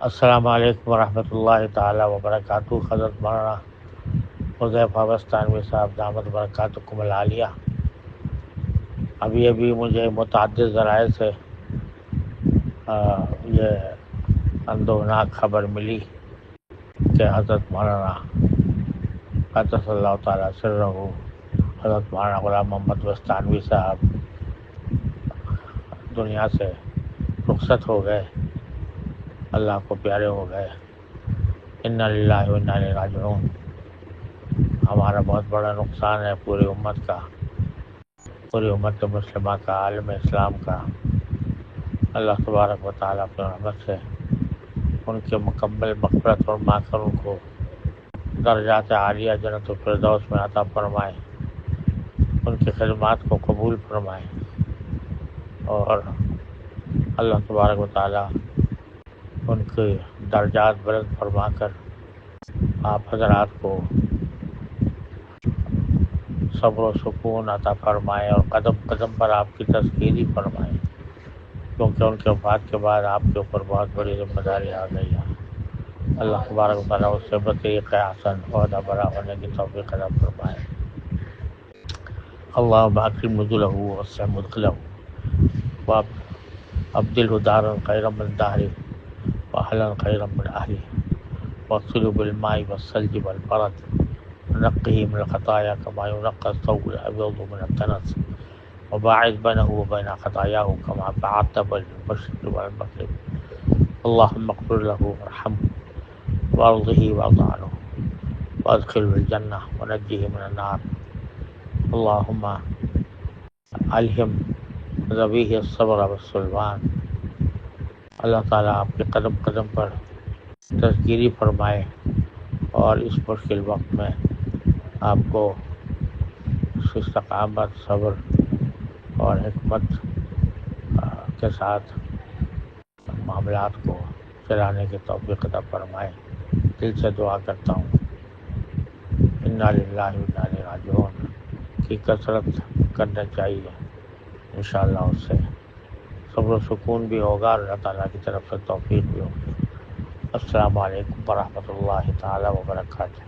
السلام علیکم ورحمۃ اللہ تعالیٰ وبرکاتہ۔ حضرت مولانا حذیفہ بستانوی صاحب دامت برکاتکم العالیہ، ابھی مجھے متعدد ذرائع سے یہ اندوہناک خبر ملی کہ حضرت مولانا قدس اللہ تعالیٰ سرہ حضرت مولانا غلام محمد بستانوی صاحب دنیا سے رخصت ہو گئے، اللہ کو پیارے ہو گئے۔ انا للہ و انا الیہ راجعون۔ ہمارا بہت بڑا نقصان ہے پوری امت کا، پوری امت مسلمہ کا، عالم اسلام کا۔ اللہ تبارک و تعالیٰ اپنے رحمت سے ان کے مکمل مغفرت فرما کر ان کو درجات عالیہ جنت الفردوس میں عطا فرمائے، ان کی خدمات کو قبول فرمائے، اور اللہ تبارک و تعالیٰ ان کے درجات بلند فرما کر آپ حضرات کو صبر و سکون عطا فرمائے اور قدم قدم پر آپ کی تذکیری فرمائے، کیونکہ ان کے وفات کے بعد آپ کے اوپر بہت بڑی ذمہ داری آ گئی ہے۔ اللہ تبارک و تعالیٰ اس سے بطریق احسن عہدہ برا ہونے کی توفیق عطا فرمائے۔ اللہم اکرم نزلہ ووسع مدخلہ وابدلہ دارا خیرا من دارہ واہلا خیرا من اہلہ واغسلہ بالماء والثلج والبرد ونقه من الخطايا كما ينقى الثوب الأبيض من الدنس وباعد بينه وبين خطاياه كما بعدت بين المشرق والمغرب اللهم اغفر له وارحمه وارضه وارض عنه وادخله الجنة ونجه من النار اللهم الہم ذویہ الصبر والسلوان۔ اللہ تعالیٰ آپ کے قدم قدم پر تذکیری فرمائے اور اس مشکل وقت میں آپ کو استقامت، صبر اور حکمت کے ساتھ معاملات کو چلانے کی توفیق عطا فرمائے۔ دل سے دعا کرتا ہوں انا للہ و انا الیہ راجعون کی کثرت کرنا چاہیے، انشاءاللہ اس سے صبر و سکون بھی ہوگا اور اللہ تعالیٰ کی طرف سے توفیق بھی ہوگی۔ السلام علیکم ورحمۃ اللہ تعالیٰ وبرکاتہ۔